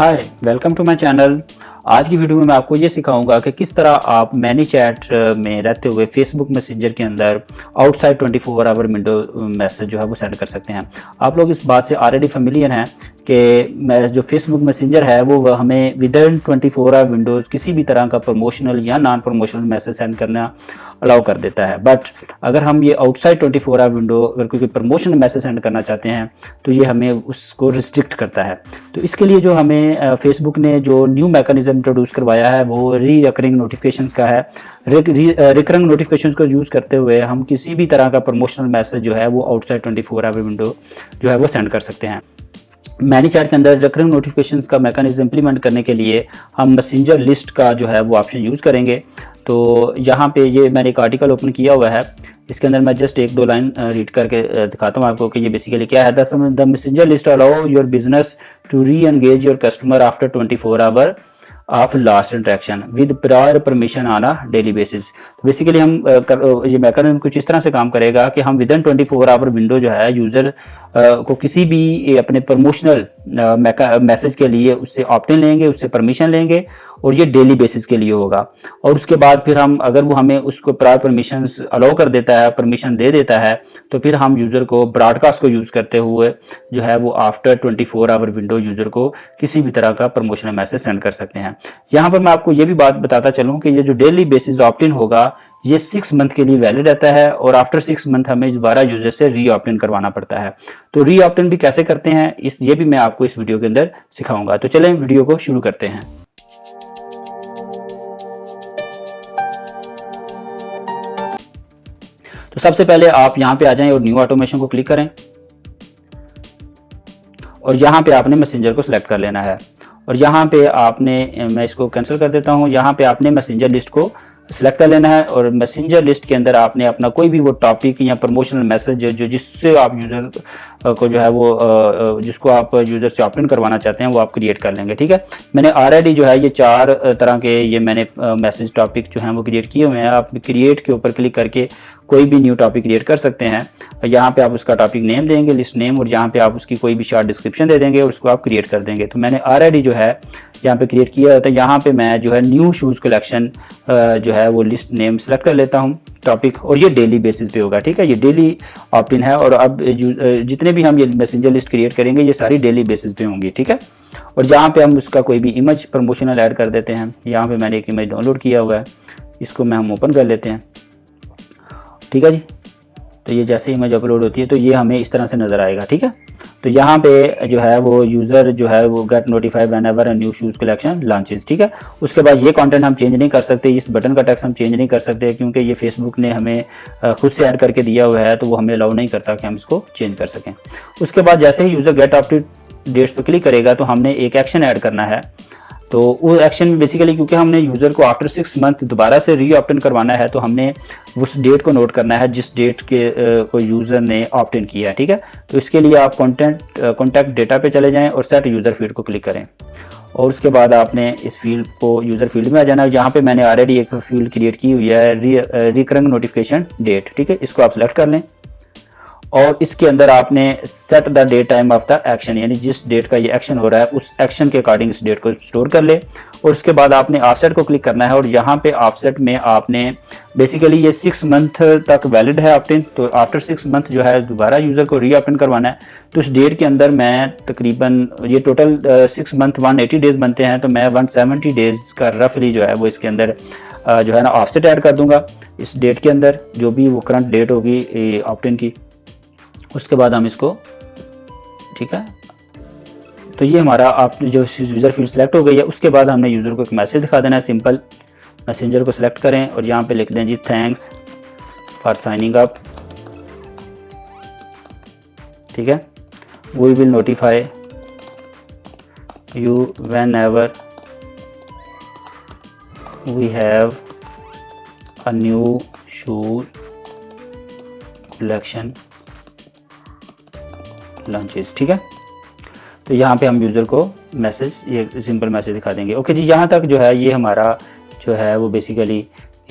Hi, welcome to my channel. आज की video में मैं आपको ये सिखाऊंगा कि किस तरह आप मैनीचैट में रहते हुए फेसबुक मैसेंजर के अंदर आउटसाइड 24 आवर विंडो मैसेज जो है वो सेंड कर सकते हैं। आप लोग इस बात से ऑलरेडी फेमिलियर हैं कि जो फेसबुक मैसेंजर है वो हमें विद इन 24 आवर विंडोज़ किसी भी तरह का प्रमोशनल या नॉन प्रमोशनल मैसेज सेंड करना अलाउ कर देता है। बट अगर हम ये आउटसाइड 24 आवर विंडो अगर कोई प्रमोशनल मैसेज सेंड करना चाहते हैं तो ये हमें उसको रिस्ट्रिक्ट करता है। तो इसके लिए जो हमें फेसबुक ने जो न्यू मैकेनिज्म इंट्रोड्यूस करवाया है वो रिकरिंग नोटिफिकेशंस का है। रिकरिंग नोटिफिकेशंस को यूज़ करते हुए हम किसी भी तरह का प्रमोशनल मैसेज जो है वो आउटसाइड 24 आवर विंडो जो है वो सेंड कर सकते हैं। मैनीचैट के अंदर रिकरिंग नोटिफिकेशंस का मैकेनिज्म इंप्लीमेंट करने के लिए हम मैसेंजर लिस्ट का जो है वो ऑप्शन यूज़ करेंगे। तो यहाँ पे ये मैंने एक आर्टिकल ओपन किया हुआ है, इसके अंदर मैं जस्ट एक दो लाइन रीड करके दिखाता हूँ आपको कि ये बेसिकली क्या है। The messenger list allow your business to reengage your customer after 24 hour of last interaction with prior permission on a daily basis. Basically हम ये मैकेनिज्म कुछ इस तरह से काम करेगा कि हम विद इन 24 आवर विंडो जो है यूज़र को किसी भी अपने प्रमोशनल मैसेज के लिए उससे ऑप्ट इन लेंगे, उससे परमिशन लेंगे और ये डेली बेसिस के लिए होगा। और उसके बाद फिर हम अगर वो हमें उसको प्रायर परमिशन अलाउ कर देता है, परमिशन दे देता है, तो फिर हम यूज़र को ब्रॉडकास्ट को यूज़ करते हुए जो है वो आफ्टर 24 आवर विंडो यूज़र को किसी भी तरह का प्रमोशनल मैसेज सेंड कर सकते हैं। यहाँ पर मैं आपको ये भी बात बताता चलूँ कि ये जो डेली बेसिस ऑप्ट इन होगा ये 6 मंथ के लिए वैलिड रहता है और आफ्टर 6 मंथ हमें दोबारा यूजर से री ऑप्ट इन करवाना पड़ता है। तो री ऑप्ट इन भी कैसे करते हैं ये भी मैं आपको इस वीडियो के अंदर सिखाऊंगा। तो चलें वीडियो को शुरू करते हैं। तो सबसे पहले आप यहाँ पे आ जाएं और न्यू ऑटोमेशन को क्लिक करें और यहाँ पे आपने मैसेंजर को सिलेक्ट कर लेना है और यहाँ पे आपने, मैं इसको कैंसिल कर देता हूँ, यहाँ पे आपने मैसेंजर लिस्ट को सिलेक्ट कर लेना है और मैसेंजर लिस्ट के अंदर आपने अपना कोई भी वो टॉपिक या प्रमोशनल मैसेज जो जिससे आप यूज़र को जो है वो जिसको आप यूज़र से ऑप्ट इन करवाना चाहते हैं वो आप क्रिएट कर लेंगे। ठीक है, मैंने ऑलरेडी जो है ये 4 तरह के ये मैंने मैसेज टॉपिक जो हैं वो क्रिएट किए हुए हैं। आप क्रिएट के ऊपर क्लिक करके कोई भी न्यू टॉपिक क्रिएट कर सकते हैं। यहाँ पे आप उसका टॉपिक नेम देंगे, लिस्ट नेम, और यहाँ पे आप उसकी कोई भी शॉर्ट डिस्क्रिप्शन दे देंगे और उसको आप क्रिएट कर देंगे। तो मैंने ऑलरेडी जो है यहाँ पे क्रिएट किया होता है। यहाँ पे मैं जो है न्यू शूज़ कलेक्शन जो है वो लिस्ट नेम सेलेक्ट कर लेता हूँ टॉपिक, और ये डेली बेसिस पे होगा। ठीक है, ये डेली ऑप्ट इन है और अब जितने भी हम ये मैसेंजर लिस्ट क्रिएट करेंगे ये सारी डेली बेसिस पे होंगी। ठीक है, और यहाँ पे हम उसका कोई भी इमेज प्रमोशनल ऐड कर देते हैं। यहाँ पे मैंने एक इमेज डाउनलोड किया हुआ है, इसको मैं हम ओपन कर लेते हैं। ठीक है जी, तो ये जैसे इमेज अपलोड होती है तो ये हमें इस तरह से नज़र आएगा। ठीक है, तो यहाँ पे जो है वो यूज़र जो है वो गेट नोटिफाइड व्हेनेवर अ न्यू शूज़ कलेक्शन लॉन्चेस। ठीक है, उसके बाद ये कंटेंट हम चेंज नहीं कर सकते, इस बटन का टेक्स्ट हम चेंज नहीं कर सकते क्योंकि ये फेसबुक ने हमें खुद से ऐड करके दिया हुआ है, तो वो हमें अलाउ नहीं करता कि हम इसको चेंज कर सकें। उसके बाद जैसे ही यूज़र गेट ऑप्टेड डेट्स पर क्लिक करेगा तो हमने एक एक्शन ऐड करना है। तो वो एक्शन बेसिकली क्योंकि हमने यूज़र को आफ्टर 6 मंथ दोबारा से री ऑप्ट इन करवाना है तो हमने उस डेट को नोट करना है जिस डेट के को यूज़र ने ऑप्ट इन किया है। ठीक है, तो इसके लिए आप कॉन्टैक्ट डेटा पे चले जाएं और सेट यूज़र फील्ड को क्लिक करें और उसके बाद आपने इस फील्ड को यूज़र फील्ड में आ जाना है। यहाँ पे मैंने ऑलरेडी एक फील्ड क्रिएट की हुई है रिकरिंग नोटिफिकेशन डेट। ठीक है, इसको आप सेलेक्ट कर लें और इसके अंदर आपने set the date time of the action, यानी जिस डेट का ये एक्शन हो रहा है उस एक्शन के अकॉर्डिंग इस डेट को स्टोर कर ले। और उसके बाद आपने ऑफसेट को क्लिक करना है और यहाँ पे ऑफसेट में आपने बेसिकली ये 6 मंथ तक वैलिड है ऑप्ट इन, तो आफ्टर 6 मंथ जो है दोबारा यूज़र को री ऑप्ट इन करवाना है। तो इस डेट के अंदर मैं तकरीबन ये टोटल 6 मंथ 180 डेज़ बनते हैं, तो मैं 170 डेज़ का रफली जो है वो इसके अंदर जो है ना ऑफसेट ऐड कर दूँगा इस डेट के अंदर, जो भी वो करंट डेट होगी ऑप्ट इन की। उसके बाद हम इसको, ठीक है, तो ये हमारा आप जो यूज़र फील्ड सेलेक्ट हो गई है। उसके बाद हमने यूज़र को एक मैसेज दिखा देना है सिंपल। मैसेंजर को सिलेक्ट करें और यहाँ पे लिख दें जी थैंक्स फॉर साइनिंग अप। ठीक है, we will notify you whenever we have a new shoes collection launches. ठीक है, तो यहाँ पे हम यूज़र को मैसेज, ये सिंपल मैसेज दिखा देंगे। ओके जी, यहाँ तक जो है ये हमारा जो है वो बेसिकली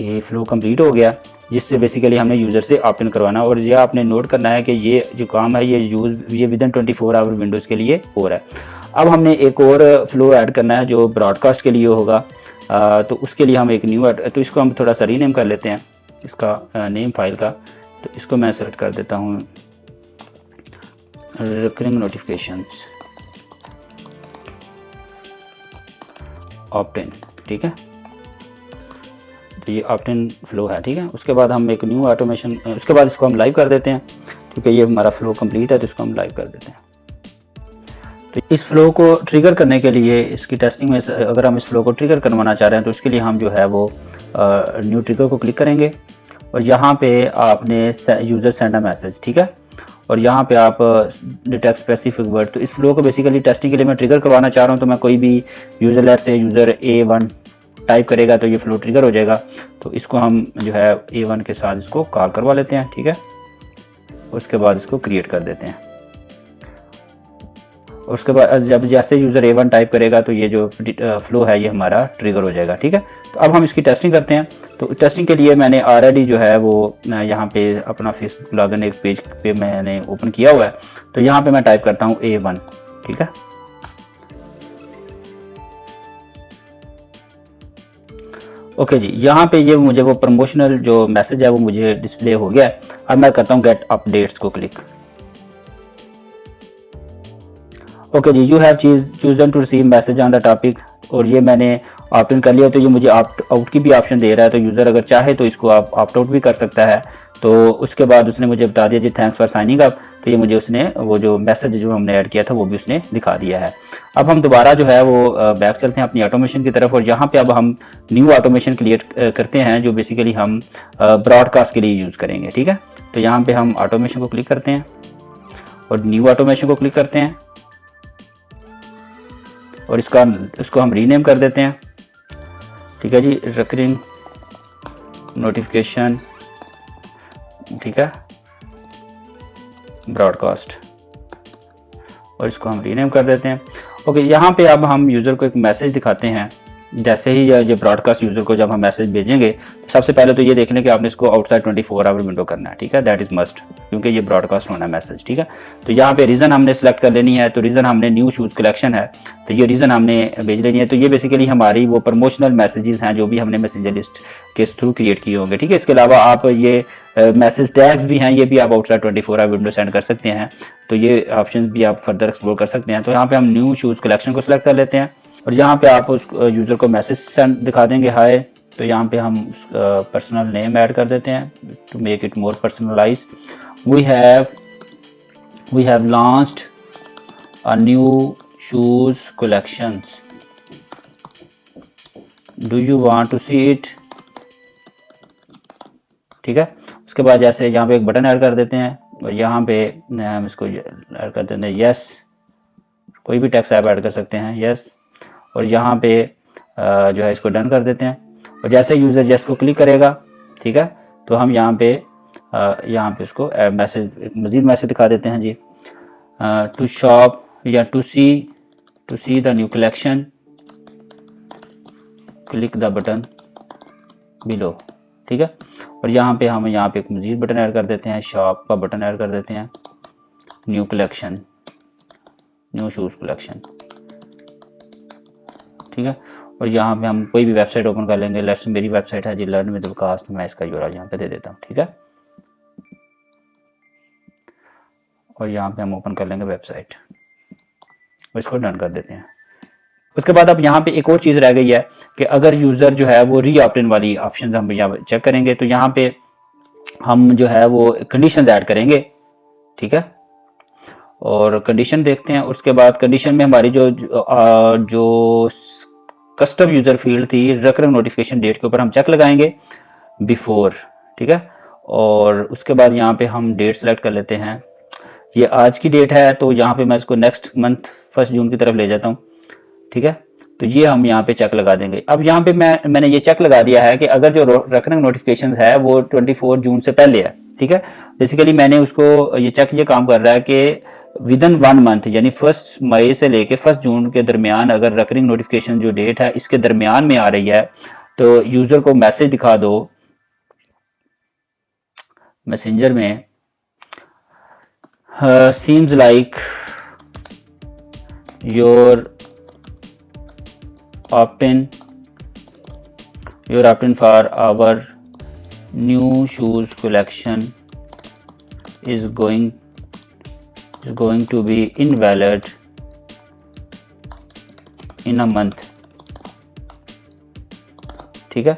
ये फ्लो कंप्लीट हो गया, जिससे बेसिकली हमने यूज़र से ऑप्ट इन करवाना। और यह आपने नोट करना है कि ये जो काम है ये विद इन 24 आवर विंडोज़ के लिए हो रहा है। अब हमने एक और फ्लो ऐड करना है जो ब्रॉडकास्ट के लिए होगा। तो उसके लिए हम एक न्यू तो इसको हम थोड़ा सा रीनेम कर लेते हैं इसका नेम फाइल का। तो इसको मैं सेलेक्ट कर देता हूँ रिकरिंग नोटिफिकेशंस ऑप्ट-इन, ठीक है। तो ये ऑप्ट-इन फ्लो है, ठीक है। उसके बाद हम एक न्यू ऑटोमेशन, उसके बाद इसको हम लाइव कर देते हैं, ठीक है। ये हमारा फ्लो कंप्लीट है, तो इसको हम लाइव कर देते हैं। तो इस फ्लो को ट्रिगर करने के लिए इसकी टेस्टिंग में अगर हम इस फ्लो को ट्रिगर करवाना चाह रहे हैं तो उसके लिए हम जो है वो न्यू ट्रिगर को क्लिक करेंगे और यहाँ पे आपने यूज़र सेंड अ मैसेज, ठीक है। और यहाँ पे आप डिटेक्ट स्पेसिफिक वर्ड, तो इस फ्लो को बेसिकली टेस्टिंग के लिए मैं ट्रिगर करवाना चाह रहा हूँ। तो मैं कोई भी यूज़र लेट से यूज़र A1 टाइप करेगा तो ये फ्लो ट्रिगर हो जाएगा। तो इसको हम जो है A1 के साथ इसको कॉल करवा लेते हैं, ठीक है। उसके बाद इसको क्रिएट कर देते हैं। उसके बाद जब जैसे यूज़र A1 टाइप करेगा तो ये जो फ्लो है ये हमारा ट्रिगर हो जाएगा, ठीक है। तो अब हम इसकी टेस्टिंग करते हैं। तो टेस्टिंग के लिए मैंने ऑलरेडी जो है वो यहाँ पे अपना फेसबुक लॉगिन एक पेज पे मैंने ओपन किया हुआ है। तो यहाँ पे मैं टाइप करता हूँ A1, ठीक है। ओके जी, यहाँ पे ये मुझे वो प्रमोशनल जो मैसेज है वो मुझे डिस्प्ले हो गया है। अब मैं करता हूँ गेट अपडेट्स को क्लिक। ओके जी, you have chosen to receive message on the topic, और ये मैंने ऑप्ट इन कर लिया। तो ये मुझे ऑप्ट आउट की भी ऑप्शन दे रहा है। तो यूज़र अगर चाहे तो इसको आप ऑप्ट आउट भी कर सकता है। तो उसके बाद उसने मुझे बता दिया जी थैंक्स फॉर साइनिंग अप। तो ये मुझे उसने वो जो मैसेज जो हमने ऐड किया था वो भी उसने दिखा दिया है। अब हम दोबारा जो है वो बैक चलते हैं अपनी ऑटोमेशन की तरफ, और यहाँ पे अब हम न्यू ऑटोमेशन क्रिएट करते हैं जो बेसिकली हम ब्रॉडकास्ट के लिए यूज़ करेंगे, ठीक है। तो यहाँ पे हम ऑटोमेशन को क्लिक करते हैं और न्यू ऑटोमेशन को क्लिक करते हैं और इसको हम रीनेम कर देते हैं, ठीक है जी, रिकरिंग नोटिफिकेशन, ठीक है, ब्रॉडकास्ट, और इसको हम रीनेम कर देते हैं। ओके, यहाँ पे अब हम यूज़र को एक मैसेज दिखाते हैं। जैसे ही ये ब्रॉडकास्ट यूज़र को जब हम मैसेज भेजेंगे तो सबसे पहले तो ये देख लें कि आपने इसको आउटसाइड 24 आवर विंडो करना है, ठीक है। दैट इज़ मस्ट, क्योंकि ये ब्रॉडकास्ट होना है मैसेज, ठीक है। तो यहाँ पे रीज़न हमने सेलेक्ट कर लेनी है। तो रीज़न हमने न्यू शूज़ कलेक्शन है, तो ये रीज़न हमने भेज लेनी है। तो ये बेसिकली हमारी वो प्रमोशनल मैसेजेस हैं जो भी हमने मैसेंजर लिस्ट के थ्रू क्रिएट किए होंगे, ठीक है। इसके अलावा आप ये मैसेज टैग्स भी हैं, ये भी आप आउटसाइड 24 आवर विंडो सेंड कर सकते हैं। तो ये ऑप्शन भी आप फर्दर एक्सप्लोर कर सकते हैं। तो यहाँ पे हम न्यू शूज़ कलेक्शन को सिलेक्ट कर लेते हैं और यहाँ पे आप उस यूज़र को मैसेज सेंड दिखा देंगे हाय। तो यहाँ पे हम पर्सनल नेम ऐड कर देते हैं to make it more personalize. We have launched a new shoes collections, do you want to see it, ठीक है। उसके बाद जैसे यहाँ पे एक बटन ऐड कर देते हैं और यहाँ पे हम इसको ऐड कर देते हैं यस, कोई भी टेक्स्ट आप ऐड कर सकते हैं यस, और यहाँ पे जो है इसको डन कर देते हैं। और जैसे यूज़र यस को क्लिक करेगा, ठीक है, तो हम यहाँ पे उसको मैसेज मज़ीद मैसेज दिखा देते हैं जी, टू शॉप या to see the new collection, click the button below, ठीक है। और यहाँ पे हम एक मज़ीद बटन ऐड कर देते हैं, शॉप का बटन ऐड कर देते हैं, new collection, new shoes collection, ठीक है। और यहाँ पे हम कोई भी वेबसाइट ओपन कर लेंगे। लेट्स मेरी वेबसाइट है जी लर्न विद विकास, तो मैं इसका यूआरएल यहाँ पे दे देता हूँ, ठीक है। और यहाँ पे हम ओपन कर लेंगे वेबसाइट और इसको डन कर देते हैं। उसके बाद अब यहाँ पे एक और चीज़ रह गई है कि अगर यूज़र जो है वो री ऑप्ट इन वाली ऑप्शन हम यहाँ चेक करेंगे तो यहाँ पे हम जो है वो कंडीशंस ऐड करेंगे, ठीक है। और कंडीशन देखते हैं। उसके बाद कंडीशन में हमारी जो कस्टम यूज़र फील्ड थी रिकरिंग नोटिफिकेशन डेट के ऊपर हम चेक लगाएंगे बिफोर, ठीक है। और उसके बाद यहाँ पे हम डेट सेलेक्ट कर लेते हैं। ये आज की डेट है तो यहाँ पे मैं इसको नेक्स्ट मंथ 1 जून की तरफ ले जाता हूँ, ठीक है। तो ये हम यहाँ पे चेक लगा देंगे। अब यहाँ पे मैंने ये चेक लगा दिया है कि अगर जो रिकरिंग नोटिफिकेशंस है वो 24 जून से पहले है, ठीक है। बेसिकली मैंने उसको ये काम कर रहा है कि विदिन 1 मंथ यानी 1 मई से लेके 1 जून के दरमियान अगर रिकरिंग नोटिफिकेशन जो डेट है इसके दरमियान में आ रही है तो यूज़र को मैसेज दिखा दो मैसेंजर में, seems like your opt-in for our new shoes collection is going to be invalid in a month। ठीक है,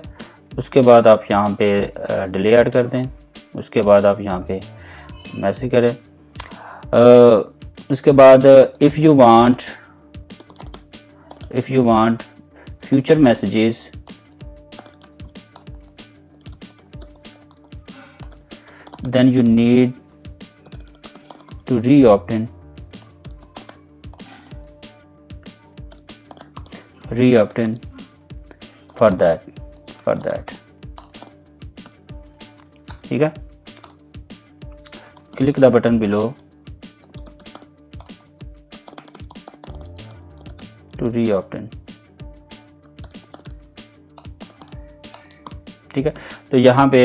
उसके बाद आप यहाँ पे डिले ऐड कर दें, उसके बाद आप यहाँ पे मैसेज करें। उसके बाद if you want future messages then you need to re-opt-in for that। ठीक है, click the button below to re-opt-in। ठीक है, तो यहाँ पे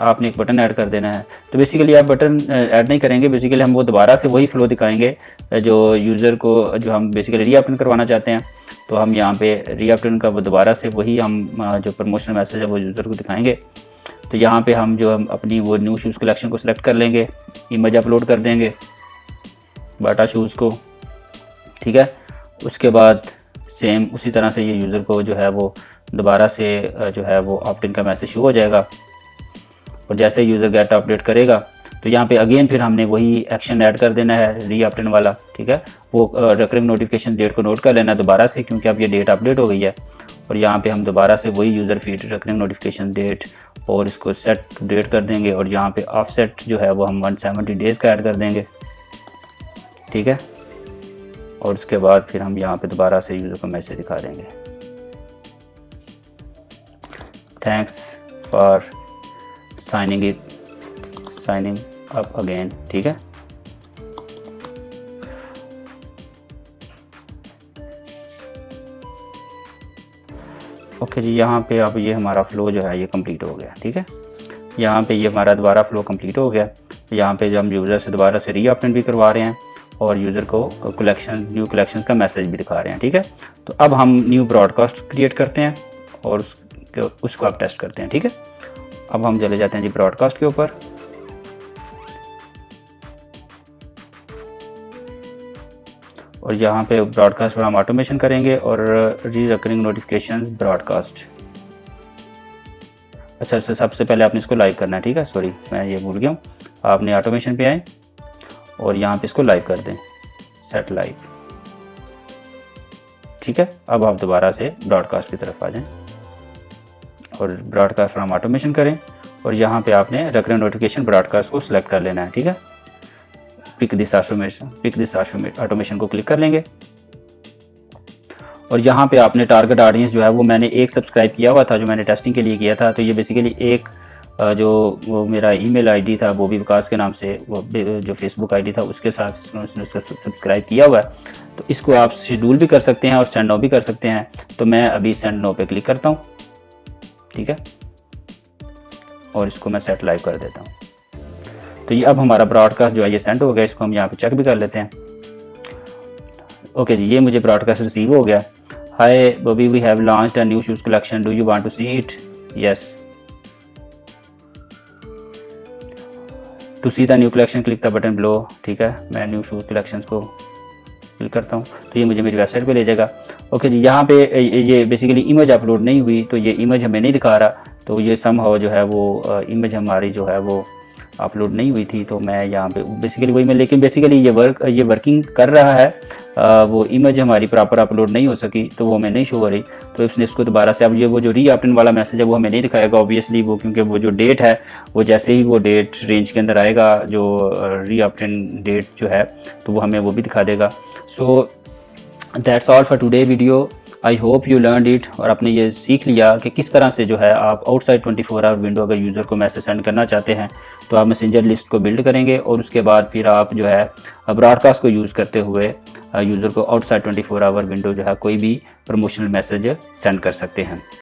आपने एक बटन ऐड कर देना है। तो बेसिकली आप बटन ऐड नहीं करेंगे, बेसिकली हम वो दोबारा से वही फ्लो दिखाएंगे जो यूज़र को, जो हम बेसिकली रीऑप्ट करवाना चाहते हैं। तो हम यहाँ पे रीऑप्ट का वो दोबारा से वही हम जो प्रमोशनल मैसेज है वो यूज़र को दिखाएंगे। तो यहाँ पे हम जो हम अपनी वो न्यू शूज़ कलेक्शन को सिलेक्ट कर लेंगे, इमेज अपलोड कर देंगे बाटा शूज़ को। ठीक है, उसके बाद सेम उसी तरह से ये यूज़र को जो है वो दोबारा से जो है वो ऑप्ट इन का मैसेज शो हो जाएगा। और जैसे यूज़र गेट अपडेट करेगा तो यहाँ पे अगेन फिर हमने वही एक्शन ऐड कर देना है री-ऑप्ट-इन वाला। ठीक है, वो रिकरिंग नोटिफिकेशन डेट को नोट कर लेना दोबारा से, क्योंकि अब ये डेट अपडेट हो गई है। और यहाँ पे हम दोबारा से वही user feed recurring notification date और इसको सेट टू डेट कर देंगे। और यहाँ पे ऑफसेट जो है वो हम 170 डेज़ का ऐड कर देंगे। ठीक है, और उसके बाद फिर हम यहाँ पे दोबारा से यूज़र को मैसेज दिखा देंगे, thanks for signing up again. ठीक है, ओके जी, यहाँ पे अब ये हमारा फ्लो जो है ये कंप्लीट हो गया। ठीक है, यहाँ पे ये हमारा दोबारा फ्लो कंप्लीट हो गया। यहाँ पे जब हम यूज़र से दोबारा से री-ऑप्ट-इन भी करवा रहे हैं और यूज़र को न्यू कलेक्शन का मैसेज भी दिखा रहे हैं। ठीक है, तो अब हम न्यू ब्रॉडकास्ट क्रिएट करते हैं और उसको आप टेस्ट करते हैं। ठीक है, अब हम चले जाते हैं जी ब्रॉडकास्ट के ऊपर। और यहाँ पे ब्रॉडकास्ट पर हम ऑटोमेशन करेंगे और रिकरिंग नोटिफिकेशंस ब्रॉडकास्ट। अच्छा, सबसे पहले आपने इसको लाइव करना है। ठीक है, सॉरी मैं ये भूल गया हूँ। आपने ऑटोमेशन पे आए और यहाँ पे इसको लाइव कर दें, सेट लाइव। ठीक है, अब आप दोबारा से ब्रॉडकास्ट की तरफ आ जाएं और ब्रॉडकास्ट फ्रॉम ऑटोमेशन करें और यहाँ पे आपने रिकरिंग नोटिफिकेशन ब्रॉडकास्ट को सिलेक्ट कर लेना है। ठीक है, पिक दिस ऑटोमेशन को क्लिक कर लेंगे और यहाँ पे आपने टारगेट ऑडियंस जो है वो मैंने एक सब्सक्राइब किया हुआ था, जो मैंने टेस्टिंग के लिए किया था। तो ये बेसिकली एक जो वो मेरा ईमेल आईडी था बॉबी विकास के नाम से, वो जो फेसबुक आईडी था उसके साथ उसने सब्सक्राइब किया हुआ है। तो इसको आप शेड्यूल भी कर सकते हैं और सेंड नो भी कर सकते हैं। तो मैं अभी सेंड नो पे क्लिक करता हूँ। ठीक है, और इसको मैं सेट लाइव कर देता हूँ। तो ये अब हमारा ब्रॉडकास्ट जो है ये सेंड हो गया। इसको हम यहाँ पे चेक भी कर लेते हैं। ओके जी, ये मुझे ब्रॉडकास्ट रिसीव हो गया। Hi Bobby, we have launched a new shoes collection, do you want to see it? Yes, to see the new collection click the button below. ठीक है, मैं न्यू शूज़ कलेक्शंस को click करता हूँ तो ये मुझे मेरी वेबसाइट पे ले जाएगा। ओके जी, यहाँ पे ये बेसिकली इमेज अपलोड नहीं हुई तो ये इमेज हमें नहीं दिखा रहा। तो ये समहाउ जो है वो इमेज हमारी जो है वो अपलोड नहीं हुई थी। तो मैं यहाँ पे बेसिकली वही मैं, लेकिन बेसिकली ये वर्किंग कर रहा है। वो इमेज हमारी प्रॉपर अपलोड नहीं हो सकी तो वो हमें नहीं शो हो रही। तो इसने इसको दोबारा से, अब ये वो जो री-ऑप्ट-इन वाला मैसेज है वो हमें नहीं दिखाएगा ऑब्वियसली, वो क्योंकि वो जो डेट है वो जैसे ही वो डेट रेंज के अंदर आएगा, जो री-ऑप्ट-इन डेट जो है तो वो हमें वो भी दिखा देगा। So that's all for today video. I hope you learned it, और आपने ये सीख लिया कि किस तरह से जो है आप आउटसाइड 24 आवर विंडो अगर यूज़र को मैसेज सेंड करना चाहते हैं तो आप मैसेंजर लिस्ट को बिल्ड करेंगे और उसके बाद फिर आप जो है ब्रॉडकास्ट को यूज़ करते हुए यूज़र को आउटसाइड 24 आवर विंडो जो है कोई भी प्रमोशनल मैसेज सेंड कर सकते हैं।